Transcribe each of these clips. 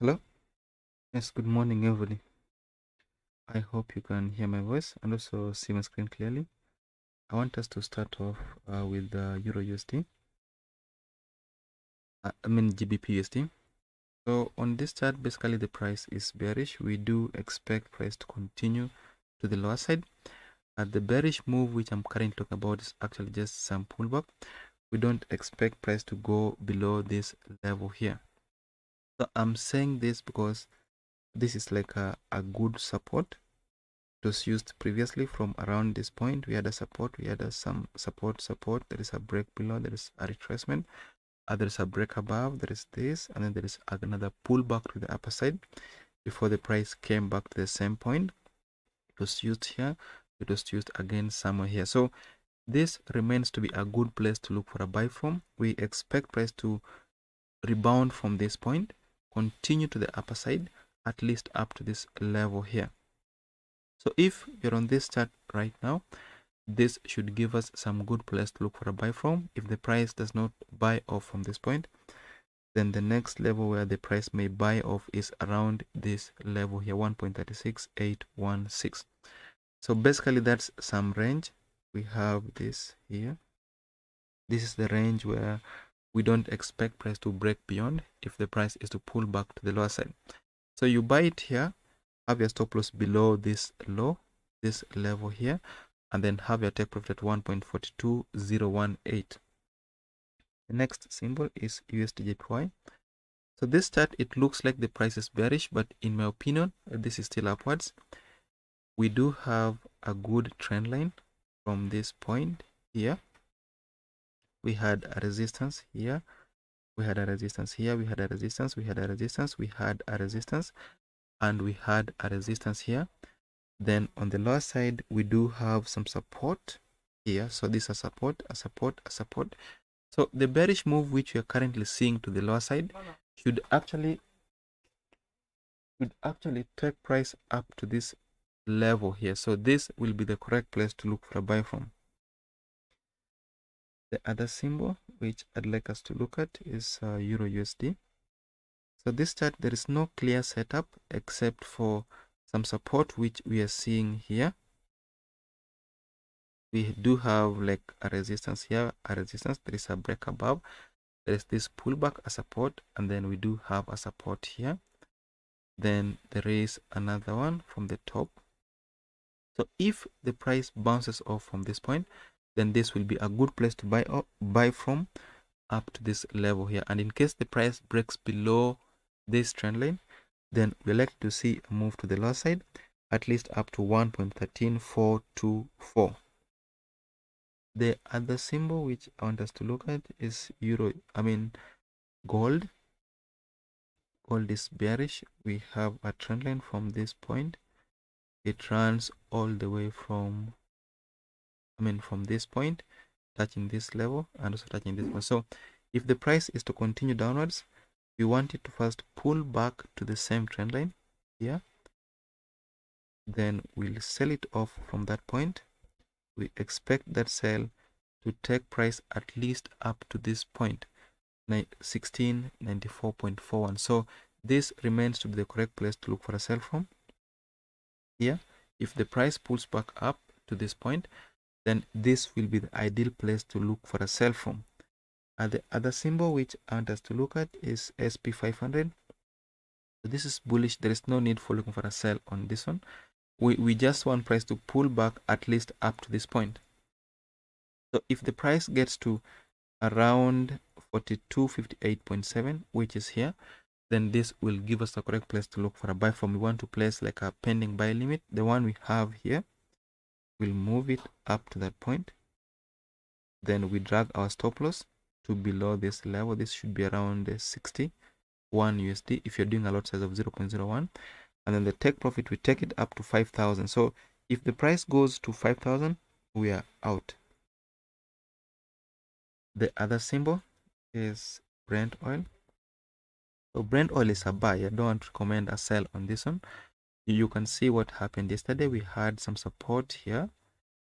Hello. Yes, good morning, everybody. I hope you can hear my voice and also see my screen clearly. I want us to start off with EURUSD. GBPUSD. So on this chart, basically the price is bearish. We do expect price to continue to the lower side. The bearish move, which I'm currently talking about, is actually just some pullback. We don't expect price to go below this level here. So I'm saying this because this is like a good support. It was used previously from around this point. We had a support, we had some support. There is a break below, there is a retracement, there is a break above, there is this, and then there is another pullback to the upper side before the price came back to the same point. It was used here, it was used again somewhere here. So this remains to be a good place to look for a buy from. We expect price to rebound from this point, continue to the upper side, at least up to this level here. So if you're on this chart right now, this should give us some good place to look for a buy from. If the price does not buy off from this point, then the next level where the price may buy off is around this level here, 1.36816. So basically that's some range. We have this here. This is the range where we don't expect price to break beyond if the price is to pull back to the lower side. So you buy it here, have your stop loss below this low, this level here, and then have your take profit at 1.42018. The next symbol is USD/JPY. So this chart, it looks like the price is bearish, but in my opinion, this is still upwards. We do have a good trend line from this point here. We had a resistance here. We had a resistance here. We had a resistance. We had a resistance. We had a resistance. And we had a resistance here. Then on the lower side, we do have some support here. So this is a support, a support, a support. So the bearish move which we are currently seeing to the lower side should actually take price up to this level here. So this will be the correct place to look for a buy from. The other symbol which I'd like us to look at is EURUSD. So this chart, there is no clear setup except for some support which we are seeing here. We do have like a resistance here, a resistance. There is a break above. There is this pullback, a support, and then we do have a support here. Then there is another one from the top. So if the price bounces off from this point, then this will be a good place to buy from up to this level here. And in case the price breaks below this trend line, then we like to see a move to the lower side, at least up to 1.13424. The other symbol which I want us to look at is gold. Gold is bearish. We have a trend line from this point. It runs all the way from this point, touching this level and also touching this one. So if the price is to continue downwards, we want it to first pull back to the same trend line here. Then we'll sell it off from that point. We expect that sell to take price at least up to this point, 1694.41. So this remains to be the correct place to look for a sell from here. If the price pulls back up to this point, then this will be the ideal place to look for a sell from. The other symbol which I want us to look at is SP500. So this is bullish. There is no need for looking for a sell on this one. We just want price to pull back at least up to this point. So if the price gets to around 4258.7, which is here, then this will give us the correct place to look for a buy from. We want to place like a pending buy limit. The one we have here, we'll move it up to that point. Then we drag our stop loss to below this level. This should be around 61 USD if you're doing a lot size of 0.01. And then the take profit, we take it up to 5,000. So if the price goes to 5,000, we are out. The other symbol is Brent oil. So Brent oil is a buy. I don't recommend a sell on this one. You can see what happened yesterday. We had some support here.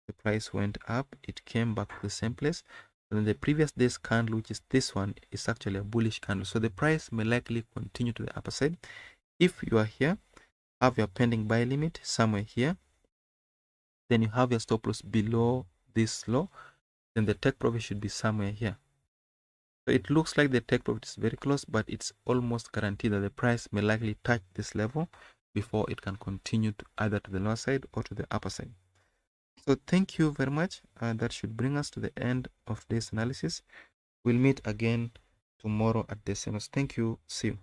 The price went up. It came back to the same place. And the previous day's candle, which is this one, is actually a bullish candle. So the price may likely continue to the upper side. If you are here, have your pending buy limit somewhere here, then you have your stop loss below this low, then the take profit should be somewhere here. So it looks like the take profit is very close, but it's almost guaranteed that the price may likely touch this level before it can continue to either to the lower side or to the upper side. So thank you very much. That should bring us to the end of this analysis. We'll meet again tomorrow at the same. Thank you. See you.